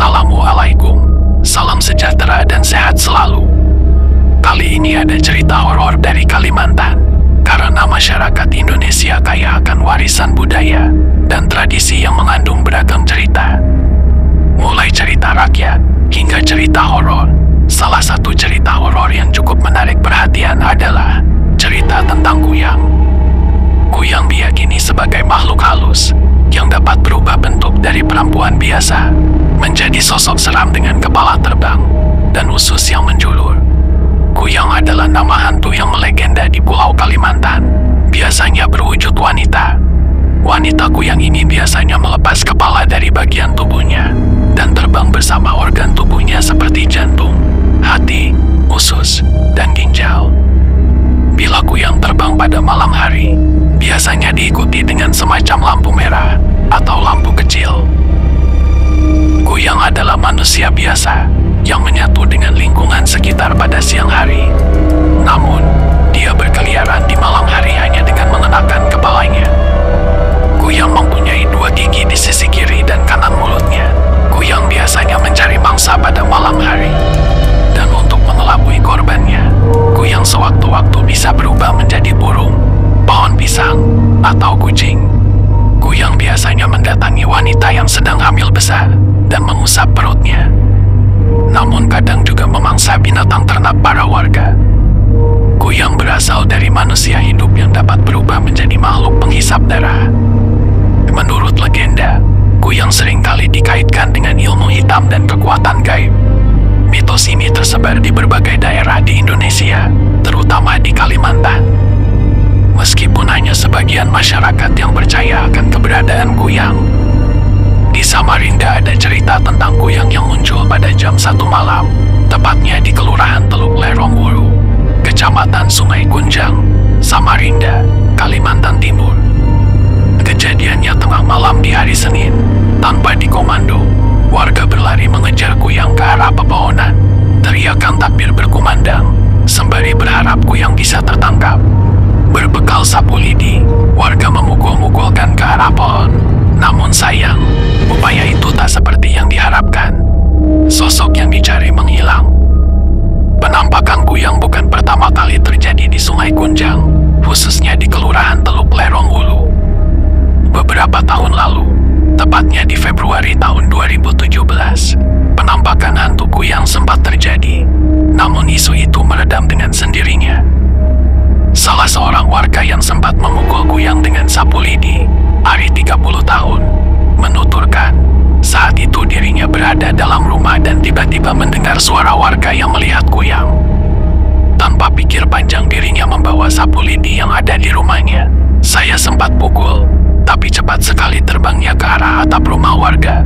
Assalamualaikum, salam sejahtera dan sehat selalu. Kali ini ada cerita horor dari Kalimantan, karena masyarakat Indonesia kaya akan warisan budaya dan tradisi yang mengandung beragam cerita. Mulai cerita rakyat hingga cerita horor. Salah satu cerita horor yang cukup menarik perhatian adalah cerita tentang kuyang. Kuyang diyakini sebagai makhluk halus yang dapat berubah bentuk dari perempuan biasa menjadi sosok seram dengan kepala terbang dan usus yang menjulur. Kuyang adalah nama hantu yang melegenda di Pulau Kalimantan, biasanya berwujud wanita. Wanita kuyang ini biasanya melepas kepala dari bagian tubuhnya dan terbang bersama organ tubuhnya seperti jantung, hati, usus, dan ginjal. Bila kuyang terbang pada malam hari, biasanya diikuti dengan semacam lampu merah atau lampu kecil. Kuyang adalah manusia biasa yang menyatu dengan lingkungan sekitar pada siang hari. Namun, dia berkeliaran di malam hari hanya dengan mengenakan kepalanya. Kuyang mempunyai dua gigi di sisi kiri dan kanan mulutnya. Kuyang biasanya mencari mangsa pada malam hari. Dan untuk mengelabui korbannya, kuyang sewaktu-waktu bisa berubah menjadi burung, pohon pisang, atau kucing. Kuyang biasanya mendatangi wanita yang sedang hamil besar dan mengusap perutnya. Namun kadang juga memangsa binatang ternak para warga. Kuyang berasal dari manusia hidup yang dapat berubah menjadi makhluk penghisap darah. Menurut legenda, kuyang seringkali dikaitkan dengan ilmu hitam dan kekuatan gaib. Mitos ini tersebar di berbagai daerah di Indonesia, terutama di Kalimantan. Meskipun hanya sebagian masyarakat yang percaya akan keberadaan kuyang. Di Samarinda ada cerita tentang kuyang yang muncul pada jam 1 malam, tepatnya di Kelurahan Teluk Lerong Ulu, Kecamatan Sungai Kunjang, Samarinda, Kalimantan Timur. Kejadiannya tengah malam di hari Senin. Tanpa dikomando, warga berlari mengejar kuyang ke arah pepohonan. Teriakan takbir berkumandang, sembari berharap kuyang bisa tertangkap. Berbekal sapu lidi, warga memukul-mukulkan ke arah pohon. Namun sayang, upaya itu tak seperti yang diharapkan. Sosok yang dicari menghilang. Penampakan kuyang bukan pertama kali terjadi di Sungai Kunjang, khususnya di Kelurahan Teluk Lerong Ulu. Beberapa tahun lalu, tepatnya di Februari tahun 2017, penampakan hantu kuyang sempat terjadi. Namun isu itu meredam dengan sendirinya. Salah seorang warga yang sempat memukul kuyang dengan sapu lidi, Ari 30 tahun, menuturkan saat itu dirinya berada dalam rumah dan tiba-tiba mendengar suara warga yang melihat kuyang. Tanpa pikir panjang dirinya membawa sapu lidi yang ada di rumahnya. Saya sempat pukul, tapi cepat sekali terbangnya ke arah atap rumah warga.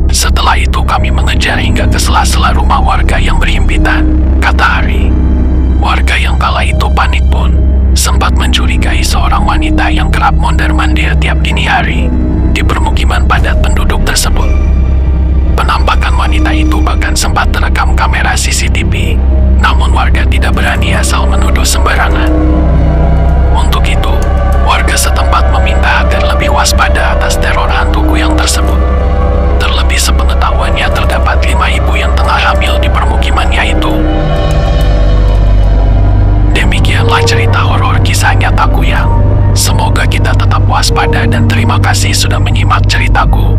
Setelah itu kami mengejar hingga ke sela-sela rumah warga yang berhimpitan, kata Ari. Warga yang kala itu panik pun sempat mencurigai seorang wanita yang kerap mondar-mandir tiap dini hari di permukiman padat penduduk tersebut. Penampakan wanita itu bahkan sempat terekam kamera CCTV, namun warga tidak berani asal menuduh sembarangan. Untuk itu, warga setempat meminta agar lebih waspada atas teror hantu kuyang tersebut. Terlebih sepengetahuannya terdapat 5 ibu yang tengah hamil di permukimannya itu. Demikianlah cerita horor kisah nyata kuyang. Semoga kita tetap waspada dan terima kasih sudah menyimak ceritaku.